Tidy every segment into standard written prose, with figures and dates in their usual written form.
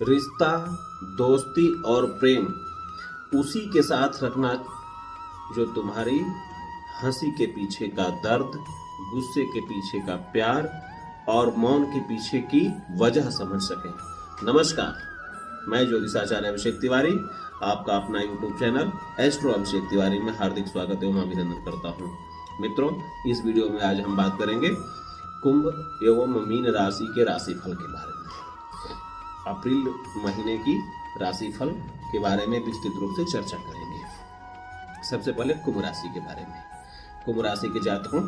रिश्ता, दोस्ती और प्रेम उसी के साथ रखना जो तुम्हारी हंसी के पीछे का दर्द, गुस्से के पीछे का प्यार और मौन के पीछे की वजह समझ सके। नमस्कार, मैं ज्योतिषाचार्य अभिषेक तिवारी आपका अपना YouTube channel astro Abhishek Tiwari में हार्दिक स्वागत एवं अभिनंदन करता हूं। मित्रों, इस वीडियो में आज हम बात करेंगे कुंभ एवं मीन राशि के राशिफल के बारे में। अप्रैल महीने की राशिफल के बारे में विस्तृत रूप से चर्चा करेंगे। सबसे पहले कुंभ राशि के बारे में। कुंभ राशि के जातकों,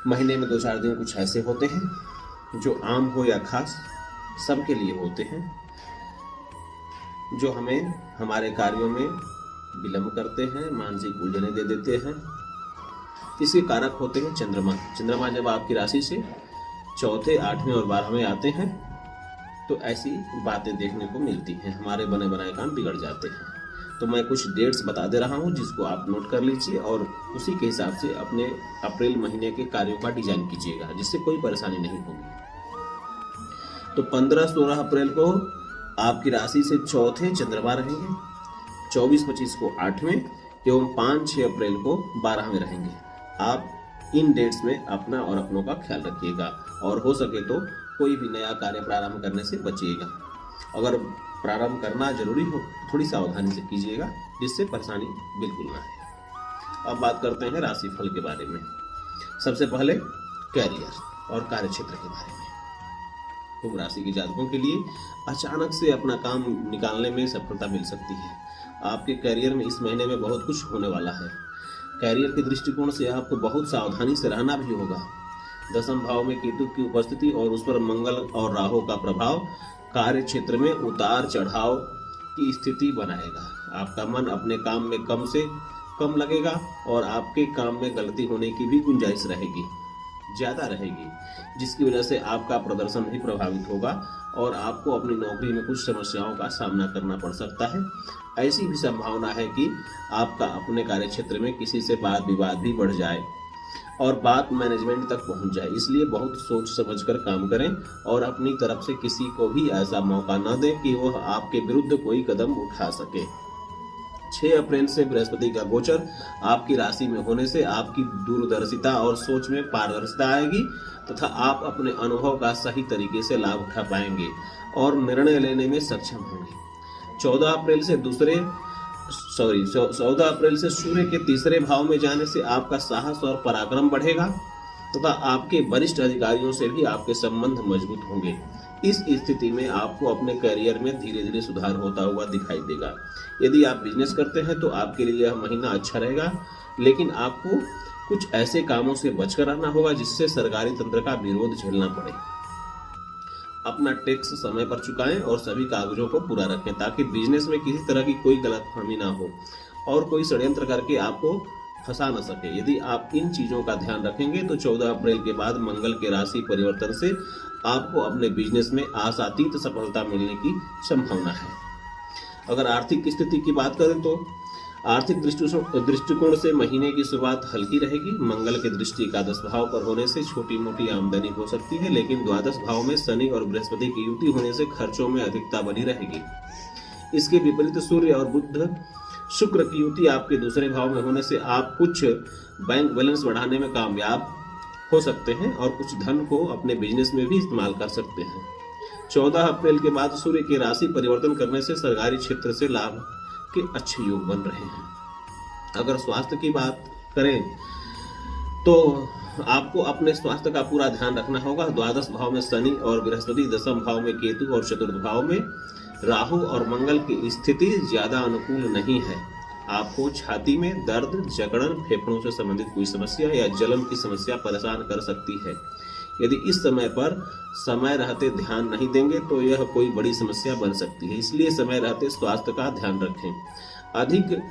महीने में 2-4 दिन कुछ ऐसे होते हैं जो आम हो या खास सबके लिए होते हैं, जो हमें हमारे कार्यों में विलंब करते हैं, मानसिक उलझने दे देते हैं। इसके कारक होते हैं चंद्रमा। चंद्रमा जब आपकी राशि से चौथे, 8वें और 12वें आते हैं तो ऐसी बातें देखने को मिलती हैं, हमारे बने बनाए काम बिगड़ जाते हैं। तो मैं कुछ डेट्स बता दे रहा हूं जिसको आप नोट कर लीजिए और उसी के हिसाब से अपने अप्रैल महीने के कार्यों का डिजाइन कीजिएगा, जिससे कोई परेशानी नहीं होगी। तो 15-16 अप्रैल को आपकी राशि से चौथे चंद्रमा रहेंगे, 24-25 को 8वें एवं 5-6 अप्रैल को 12वें रहेंगे। आप इन डेट्स में अपना और अपनों का ख्याल रखिएगा और हो सके तो कोई भी नया कार्य प्रारंभ करने से बचिएगा। अगर प्रारंभ करना जरूरी हो थोड़ी सावधानी से कीजिएगा, जिससे परेशानी बिल्कुल ना है। अब बात करते हैं राशिफल के बारे में। सबसे पहले कैरियर और कार्यक्षेत्र के बारे में। कुंभ राशि के जातकों के लिए अचानक से अपना काम निकालने में सफलता मिल सकती है। आपके कैरियर में इस महीने में बहुत कुछ होने वाला है। कैरियर के दृष्टिकोण से आपको बहुत सावधानी से रहना भी होगा। 10वें भाव में केतु की उपस्थिति और उस पर मंगल और राहु का प्रभाव कार्य क्षेत्र में उतार चढ़ाव की स्थिति बनाएगा। आपका मन अपने काम में कम से कम लगेगा और आपके काम में गलती होने की भी गुंजाइश रहेगी, ज्यादा रहेगी, जिसकी वजह से आपका प्रदर्शन भी प्रभावित होगा और आपको अपनी नौकरी में कुछ समस्याओं का सामना करना पड़ सकता है। ऐसी भी संभावना है कि आपका अपने कार्य क्षेत्र में किसी से वाद विवाद भी बढ़ जाए और बात मैनेजमेंट तक पहुंच जाए। इसलिए बहुत सोच समझकर काम करें और अपनी तरफ से किसी को भी ऐसा मौका न दें कि वह आपके विरुद्ध कोई कदम उठा सके। 6 अप्रैल से बृहस्पति का गोचर आपकी राशि में होने से आपकी दूरदर्शिता और सोच में पारदर्शिता आएगी तथा आप अपने अनुभव का सही तरीके से लाभ उठा पाएंगे और निर्णय लेने में सक्षम होंगे। 14 अप्रैल से सूर्य के तीसरे भाव में जाने से आपका साहस और पराक्रम बढ़ेगा तथा आपके वरिष्ठ अधिकारियों से भी आपके संबंध मजबूत होंगे। इस स्थिति में आपको अपने करियर में धीरे धीरे सुधार होता हुआ दिखाई देगा। यदि आप बिजनेस करते हैं तो आपके लिए यह महीना अच्छा रहेगा, लेकिन आपको कुछ ऐसे कामों से बचकर रहना होगा जिससे सरकारी तंत्र का विरोध झेलना पड़े। अपना टैक्स समय पर चुकाएं और सभी कागजों को पूरा रखें ताकि बिजनेस में किसी तरह की कोई गलतफहमी ना हो और कोई षड्यंत्र करके आपको फंसा न सके। यदि आप इन चीजों का ध्यान रखेंगे तो 14 अप्रैल के बाद मंगल के राशि परिवर्तन से आपको अपने बिजनेस में आशातीत सफलता मिलने की संभावना है। अगर आर्थिक स्थिति की बात करें तो आर्थिक दृष्टिकोण से महीने की शुरुआत हल्की रहेगी। मंगल की दृष्टि एकादश भाव पर होने से छोटी मोटी आमदनी हो सकती है, लेकिन द्वादश भाव में शनि और बृहस्पति की युति होने से खर्चों में अधिकता बनी रहेगी। इसके विपरीत सूर्य और बुध शुक्र की युति आपके दूसरे भाव में होने से आप कुछ बैंक बैलेंस बढ़ाने में कामयाब हो सकते हैं और कुछ धन को अपने बिजनेस में भी इस्तेमाल कर सकते हैं। 14 अप्रैल के बाद सूर्य की राशि परिवर्तन करने से सरकारी क्षेत्र से लाभ के अच्छे योग बन रहे हैं। अगर स्वास्थ्य की बात करें तो आपको अपने स्वास्थ्य का पूरा ध्यान रखना होगा। द्वादश भाव में शनि और बृहस्पति, 10वें भाव में केतु और चतुर्थ भाव में राहु और मंगल की स्थिति ज्यादा अनुकूल नहीं है। आपको छाती में दर्द, जकड़न, फेफड़ों से संबंधित कोई समस्या या जलन की समस्या परेशान कर सकती है। यदि इस समय पर समय रहते ध्यान नहीं देंगे तो यह कोई बड़ी समस्या बन सकती है। इसलिए समय रहते स्वास्थ्य का ध्यान रखें। अधिक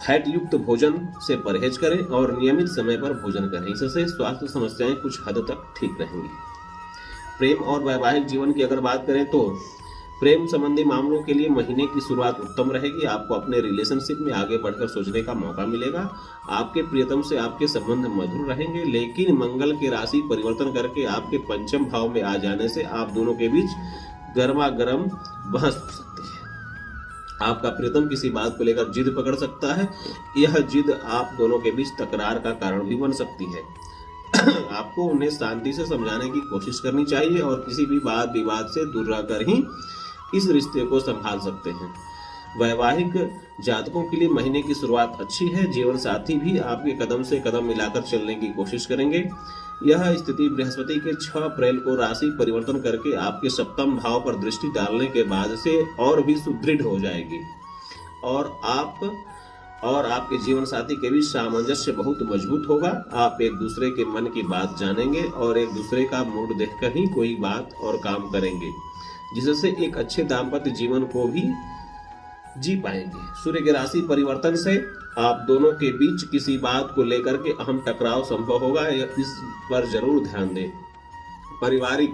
फैट युक्त भोजन से परहेज करें और नियमित समय पर भोजन करें। इससे स्वास्थ्य समस्याएं कुछ हद तक ठीक रहेंगी। प्रेम और वैवाहिक जीवन की अगर बात करें तो प्रेम संबंधी मामलों के लिए महीने की शुरुआत उत्तम रहेगी। आपको अपने रिलेशनशिप में आगे बढ़कर सोचने का मौका मिलेगा। आपके प्रियतम से आपके संबंध मधुर रहेंगे, लेकिन मंगल के राशि परिवर्तन करके आपके पंचम भाव में आ जाने से आप दोनों के बीच गर्मा गर्म बहस हो सकती है। आपका प्रियतम किसी बात को लेकर जिद पकड़ सकता है। यह जिद आप दोनों के बीच तकरार का कारण भी बन सकती है। आपको उन्हें शांति से समझाने की कोशिश करनी चाहिए और किसी भी वाद विवाद से दूर रहकर ही इस रिश्ते को संभाल सकते हैं। वैवाहिक जातकों के लिए महीने की शुरुआत अच्छी है। जीवन साथी भी आपके कदम से कदम मिलाकर चलने की कोशिश करेंगे। यह स्थिति बृहस्पति के 6 अप्रैल को राशि परिवर्तन करके आपके सप्तम भाव पर दृष्टि डालने के बाद से और भी सुदृढ़ हो जाएगी और आपके जीवन साथी के बीच सामंजस्य बहुत मजबूत होगा। आप एक दूसरे के मन की बात जानेंगे और एक दूसरे का मूड देखकर ही कोई बात और काम करेंगे, जिससे एक अच्छे दाम्पत्य जीवन को भी जी पाएंगे। सूर्य के राशि परिवर्तन से आप दोनों के बीच किसी बात को लेकर के अहम टकराव संभव होगा, इस पर जरूर ध्यान दें। पारिवारिक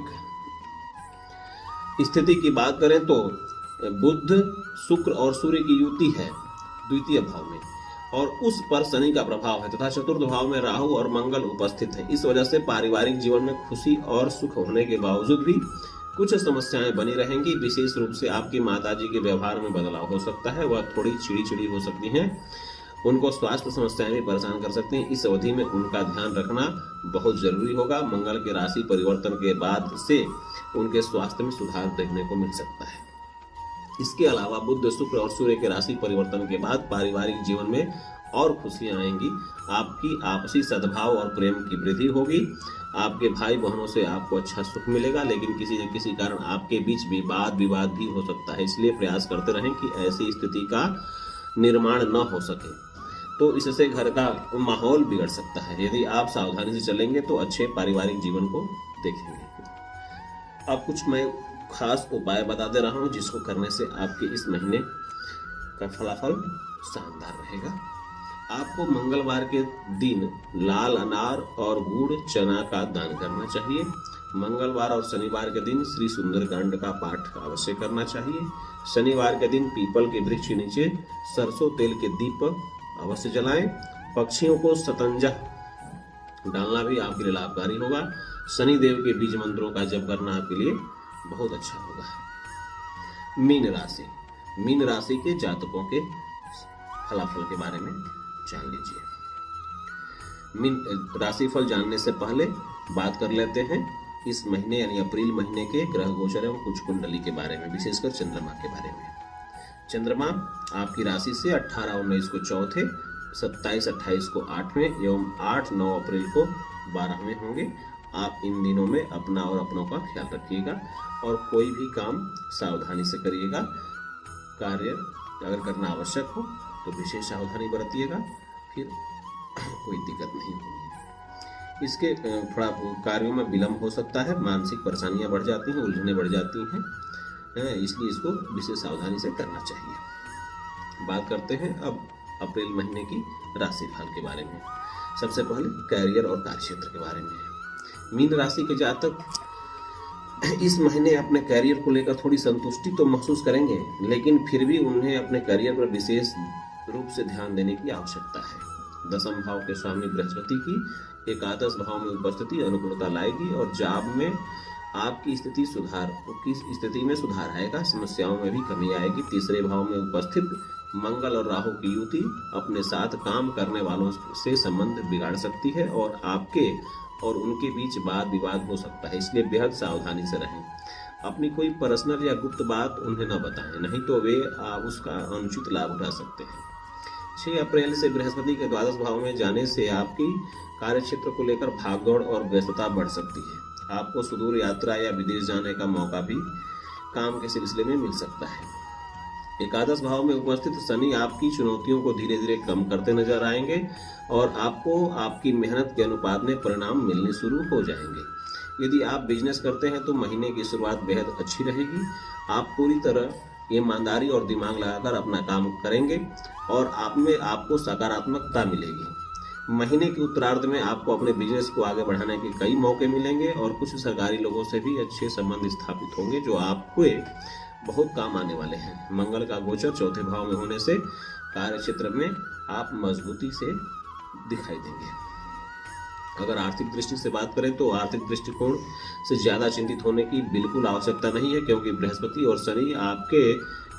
स्थिति की बात करें तो बुध, शुक्र और सूर्य की युति है द्वितीय भाव में और उस पर शनि का प्रभाव है तथा चतुर्थ भाव में राहु और मंगल उपस्थित है। इस वजह से पारिवारिक जीवन में खुशी और सुख होने के बावजूद भी कुछ समस्याएं बनी रहेंगी। विशेष रूप से आपकी माताजी के व्यवहार में बदलाव हो सकता है, वह थोड़ी चिड़ी हो सकती हैं। उनको स्वास्थ्य समस्याएं भी परेशान कर सकती हैं। इस अवधि में उनका ध्यान रखना बहुत जरूरी होगा। मंगल के राशि परिवर्तन के बाद से उनके स्वास्थ्य में सुधार देखने को मिल सकता है। इसके अलावा बुध, शुक्र और सूर्य के राशि परिवर्तन के बाद पारिवारिक जीवन में और खुशियां आएंगी। आपकी आपसी सद्भाव और प्रेम की वृद्धि होगी। आपके भाई बहनों से आपको अच्छा सुख मिलेगा, लेकिन किसी न किसी कारण आपके बीच भी वाद विवाद भी हो सकता है। इसलिए प्रयास करते रहें कि ऐसी स्थिति का निर्माण न हो सके, तो इससे घर का माहौल बिगड़ सकता है। यदि आप सावधानी से चलेंगे तो अच्छे पारिवारिक जीवन को देखेंगे। अब कुछ मैं खास उपाय बता दे रहा हूं जिसको करने से आपके इस महीने का फलाफल शानदार रहेगा। आपको मंगलवार के दिन लाल अनार और गुड़ चना का दान करना चाहिए। मंगलवार और शनिवार के दिन श्री सुंदरकांड का पाठ अवश्य करना चाहिए। शनिवार के दिन पीपल के वृक्ष के नीचे सरसों तेल के दीप अवश्य जलाएं। पक्षियों को शतंजा डालना भी आपके लिए लाभकारी होगा। शनि देव के बीज मंत्रों का जप करना आपके लिए बहुत अच्छा होगा। मीन राशि के जातकों के फलाफल के बारे में जान लीजिए। मीन राशि फल जानने से पहले बात कर लेते हैं इस महीने यानी अप्रैल महीने के ग्रह गोचर एवं कुछ कुंडली के बारे में, विशेषकर चंद्रमा के बारे में। चंद्रमा आपकी राशि से 18-19 को चौथे, 27-28 को 8वें एवं 8-9 अप्रैल को 12वें होंगे। आप इन दिनों में अपना और अपनों का ख्याल रखिएगा और कोई भी काम सावधानी से करिएगा। कार्य अगर करना आवश्यक हो तो विशेष सावधानी बरतिएगा, फिर कोई दिक्कत नहीं होगी। इसके थोड़ा कार्यों में विलंब हो सकता है, मानसिक परेशानियां बढ़ जाती हैं, उलझने बढ़ जाती हैं, इसलिए इसको विशेष सावधानी से करना चाहिए। बात करते हैं अब अप्रैल महीने की राशिफल के बारे में। सबसे पहले कैरियर और कार्यक्षेत्र के बारे में। मीन राशि के जातक इस महीने अपने कैरियर को लेकर थोड़ी संतुष्टि तो महसूस करेंगे, लेकिन फिर भी उन्हें अपने कैरियर पर विशेष रूप से ध्यान देने की आवश्यकता है। दसम भाव के स्वामी बृहस्पति की एकादश भाव में उपस्थिति अनुकूलता लाएगी और जॉब में आपकी स्थिति में सुधार आएगा। समस्याओं में भी कमी आएगी। तीसरे भाव में उपस्थित मंगल और राहु की युति अपने साथ काम करने वालों से संबंध बिगाड़ सकती है और आपके और उनके बीच वाद विवाद हो सकता है, इसलिए बेहद सावधानी से रहें। अपनी कोई पर्सनल या गुप्त बात उन्हें न बताएं, नहीं तो वे उसका अनुचित लाभ उठा सकते हैं। 6 अप्रैल से बृहस्पति के द्वादश भाव में जाने से आपकी कार्यक्षेत्र को लेकर भागदौड़ और व्यस्तता बढ़ सकती है। आपको सुदूर यात्रा या विदेश जाने का मौका भी काम के सिलसिले में मिल सकता है। एकादश भाव में उपस्थित शनि आपकी चुनौतियों को धीरे धीरे कम करते नजर आएंगे और आपको आपकी मेहनत के अनुपात में परिणाम मिलने शुरू हो जाएंगे। यदि आप बिजनेस करते हैं तो महीने की शुरुआत बेहद अच्छी रहेगी। आप पूरी तरह ईमानदारी और दिमाग लगाकर अपना काम करेंगे और आपको सकारात्मकता मिलेगी। महीने के उत्तरार्ध में आपको अपने बिजनेस को आगे बढ़ाने के कई मौके मिलेंगे और कुछ सरकारी लोगों से भी अच्छे संबंध स्थापित होंगे जो आपको बहुत काम आने वाले हैं। मंगल का गोचर चौथे भाव में होने से कार्य क्षेत्र में आप मजबूती से दिखाई देंगे। अगर आर्थिक दृष्टि से बात करें तो आर्थिक दृष्टिकोण से ज़्यादा चिंतित होने की बिल्कुल आवश्यकता नहीं है, क्योंकि बृहस्पति और शनि आपके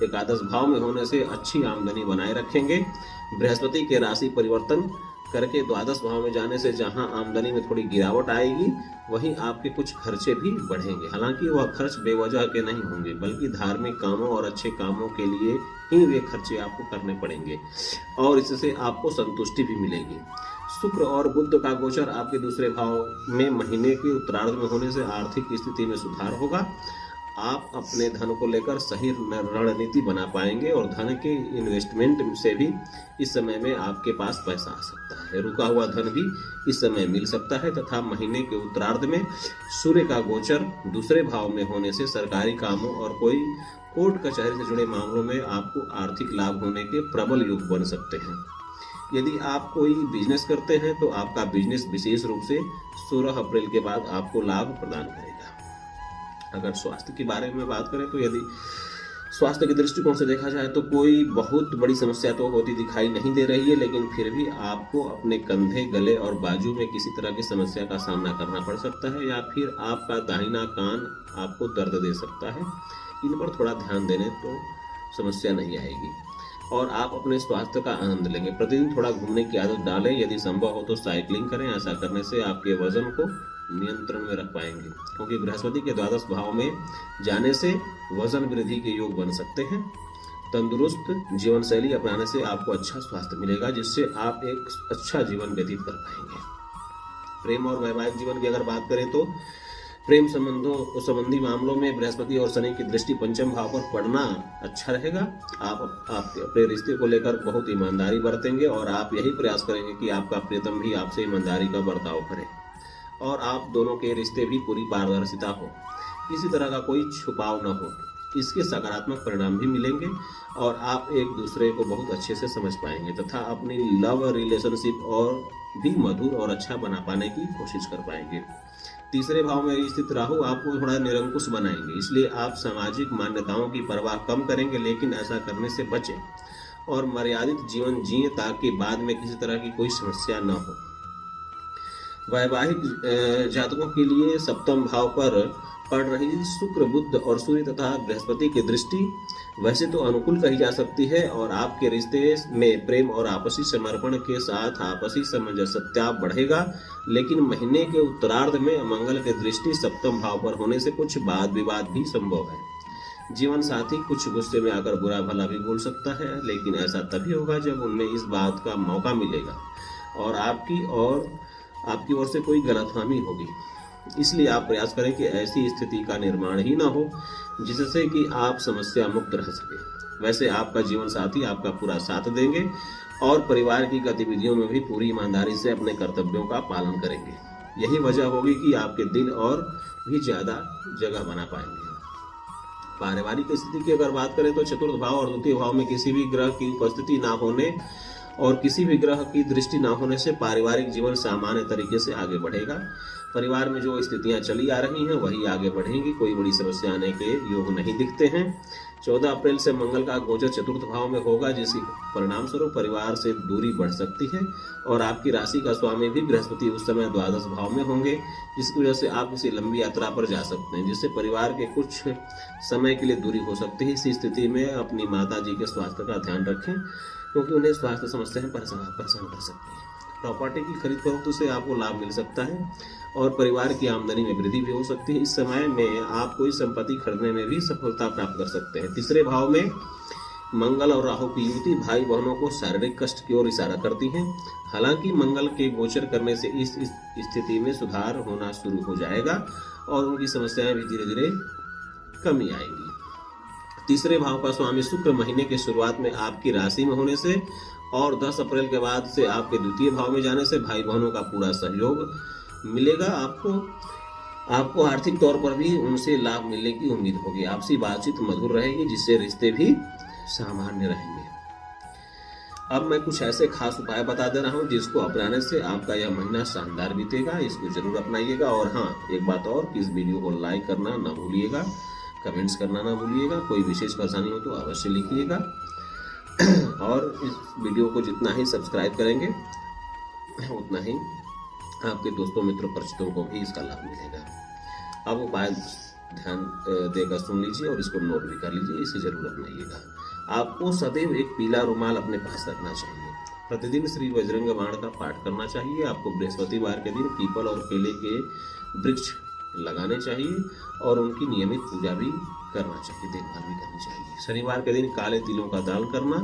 एकादश भाव में होने से अच्छी आमदनी बनाए रखेंगे। बृहस्पति के राशि परिवर्तन करके द्वादश भाव में जाने से जहां आमदनी में थोड़ी गिरावट आएगी, वहीं आपके कुछ खर्चे भी बढ़ेंगे। हालांकि वह खर्च बेवजह के नहीं होंगे, बल्कि धार्मिक कामों और अच्छे कामों के लिए ही वे खर्चे आपको करने पड़ेंगे और इससे आपको संतुष्टि भी मिलेगी। शुक्र और बुध का गोचर आपके दूसरे भाव में महीने के उत्तरार्ध में होने से आर्थिक स्थिति में सुधार होगा। आप अपने धन को लेकर सही रणनीति बना पाएंगे और धन के इन्वेस्टमेंट से भी इस समय में आपके पास पैसा आ सकता है। रुका हुआ धन भी इस समय मिल सकता है तथा महीने के उत्तरार्ध में सूर्य का गोचर दूसरे भाव में होने से सरकारी कामों और कोई कोर्ट कचहरी से जुड़े मामलों में आपको आर्थिक लाभ होने के प्रबल योग बन सकते हैं। यदि आप कोई बिजनेस करते हैं तो आपका बिजनेस विशेष रूप से 16 अप्रैल के बाद आपको लाभ प्रदान करेगा। अगर स्वास्थ्य के बारे में बात करें तो यदि स्वास्थ्य के दृष्टिकोण से देखा जाए तो कोई बहुत बड़ी समस्या तो होती दिखाई नहीं दे रही है, लेकिन फिर भी आपको अपने कंधे, गले और बाजू में किसी तरह की समस्या का सामना करना पड़ सकता है या फिर आपका दाहिना कान आपको दर्द दे सकता है। इन पर थोड़ा ध्यान देने तो समस्या नहीं आएगी और आप अपने स्वास्थ्य का आनंद लेंगे। प्रतिदिन थोड़ा घूमने की आदत डालें, यदि संभव हो तो साइकिलिंग करें। ऐसा करने से आपके वजन को नियंत्रण में रख पाएंगे, क्योंकि बृहस्पति के द्वादश भाव में जाने से वजन वृद्धि के योग बन सकते हैं। तंदुरुस्त जीवन शैली अपनाने से आपको अच्छा स्वास्थ्य मिलेगा, जिससे आप एक अच्छा जीवन व्यतीत कर पाएंगे। प्रेम और वैवाहिक जीवन की अगर बात करें तो प्रेम संबंधी मामलों में बृहस्पति और शनि की दृष्टि पंचम भाव पर पड़ना अच्छा रहेगा। आप अपने रिश्ते को लेकर बहुत ईमानदारी बरतेंगे और आप यही प्रयास करेंगे कि आपका प्रियतम भी आपसे ईमानदारी का बर्ताव करे और आप दोनों के रिश्ते भी पूरी पारदर्शिता हो, किसी तरह का कोई छुपाव न हो। इसके सकारात्मक परिणाम भी मिलेंगे और आप एक दूसरे को बहुत अच्छे से समझ पाएंगे तथा अपनी लव रिलेशनशिप और भी मधुर और अच्छा बना पाने की कोशिश कर पाएंगे। तीसरे भाव में स्थित राहु आपको थोड़ा निरंकुश बनाएंगे, इसलिए आप सामाजिक मान्यताओं की परवाह कम करेंगे, लेकिन ऐसा करने से बचें और मर्यादित जीवन जिएं ताकि बाद में किसी तरह की कोई समस्या न हो। वैवाहिक जातकों के लिए सप्तम भाव पर पड़ रही शुक्र, बुध और सूर्य तथा बृहस्पति की दृष्टि वैसे तो अनुकूल कही जा सकती है और आपके रिश्ते में प्रेम और आपसी समर्पण के साथ आपसी सामंजस्य बढ़ेगा, लेकिन महीने के उत्तरार्ध में मंगल की दृष्टि सप्तम भाव पर होने से कुछ वाद विवाद भी संभव है। जीवन साथी कुछ गुस्से में आकर बुरा भला भी बोल सकता है, लेकिन ऐसा तभी होगा जब उनमें इस बात का मौका मिलेगा और आपकी ओर से कोई गलतफहमी होगी। इसलिए आप प्रयास करें कि ऐसी स्थिति का निर्माण ही ना हो जिससे कि आप समस्या मुक्त रह सके। वैसे आपका जीवन साथी आपका पूरा साथ देंगे और परिवार की गतिविधियों में भी पूरी ईमानदारी से अपने कर्तव्यों का पालन करेंगे। यही वजह होगी कि आपके दिल और भी ज्यादा जगह बना पाएंगे। पारिवारिक स्थिति की अगर बात करें तो चतुर्थ भाव और द्वितीय भाव में किसी भी ग्रह की उपस्थिति ना होने और किसी भी ग्रह की दृष्टि ना होने से पारिवारिक जीवन सामान्य तरीके से आगे बढ़ेगा। परिवार में जो स्थितियां चली आ रही हैं वही आगे बढ़ेंगी, कोई बड़ी समस्या आने के योग नहीं दिखते हैं। 14 अप्रैल से मंगल का गोचर चतुर्थ भाव में होगा, जिसके परिणाम स्वरूप परिवार से दूरी बढ़ सकती है और आपकी राशि का स्वामी भी बृहस्पति उस समय द्वादश भाव में होंगे, जिसकी वजह से आप किसी लंबी यात्रा पर जा सकते हैं, जिससे परिवार के कुछ समय के लिए दूरी हो सकती है। इसी स्थिति में अपनी माता जी के स्वास्थ्य का ध्यान रखें, क्योंकि उन्हें स्वास्थ्य समस्याएं परेशान कर सकती हैं। प्रॉपर्टी की खरीद फरोख्त से आपको लाभ मिल सकता है और परिवार की आमदनी में वृद्धि भी हो सकती है। इस समय में आप कोई संपत्ति खरीदने में भी सफलता प्राप्त कर सकते हैं। तीसरे भाव में मंगल और राहु की युति भाई बहनों को शारीरिक कष्ट की ओर इशारा करती है। हालांकि मंगल के गोचर करने से इस स्थिति में सुधार होना शुरू हो जाएगा और उनकी समस्याएं भी धीरे धीरे कमी आएंगी। तीसरे भाव का स्वामी शुक्र महीने की शुरुआत में आपकी राशि में होने से और 10 अप्रैल के बाद से आपके द्वितीय भाव में जाने से भाई बहनों का पूरा सहयोग मिलेगा। आपको आर्थिक तौर पर भी उनसे लाभ मिलने की उम्मीद होगी। आपसी बातचीत मधुर रहेगी, जिससे रिश्ते भी सामान्य रहेंगे। अब मैं कुछ ऐसे खास उपाय बता दे रहा हूँ जिसको अपनाने से आपका यह महीना शानदार बीतेगा। इसको जरूर अपनाइएगा। और हाँ, एक बात और कि इस वीडियो को लाइक करना ना भूलिएगा, कमेंट्स करना ना भूलिएगा। कोई विशेष परेशानी हो तो अवश्य लिखिएगा और इस वीडियो को जितना ही सब्सक्राइब करेंगे उतना ही आपके दोस्तों मित्रों परिचितों को भी इसका लाभ मिलेगा। अब उपाय ध्यान देकर सुन लीजिए और इसको नोट भी कर लीजिए, इसे जरूर अपनाइएगा। आपको सदैव एक पीला रुमाल अपने पास रखना चाहिए। प्रतिदिन श्री बजरंग बाण का पाठ करना चाहिए। आपको बृहस्पतिवार के दिन पीपल और केले के वृक्ष लगाने चाहिए और उनकी नियमित पूजा भी करना चाहिए, देखभाल भी करनी चाहिए। शनिवार के दिन काले तिलों का दान करना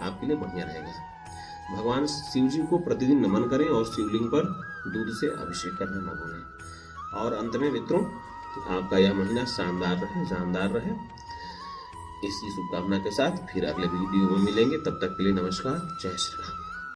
आपके लिए बढ़िया रहेगा। भगवान शिव जी को प्रतिदिन नमन करें और शिवलिंग पर दूध से अभिषेक करना न भूलें। और अंत में मित्रों, आपका यह महीना शानदार रहे, जानदार रहे, इसी शुभकामना के साथ फिर अगले वीडियो में मिलेंगे। तब तक के लिए नमस्कार, जय श्री राम।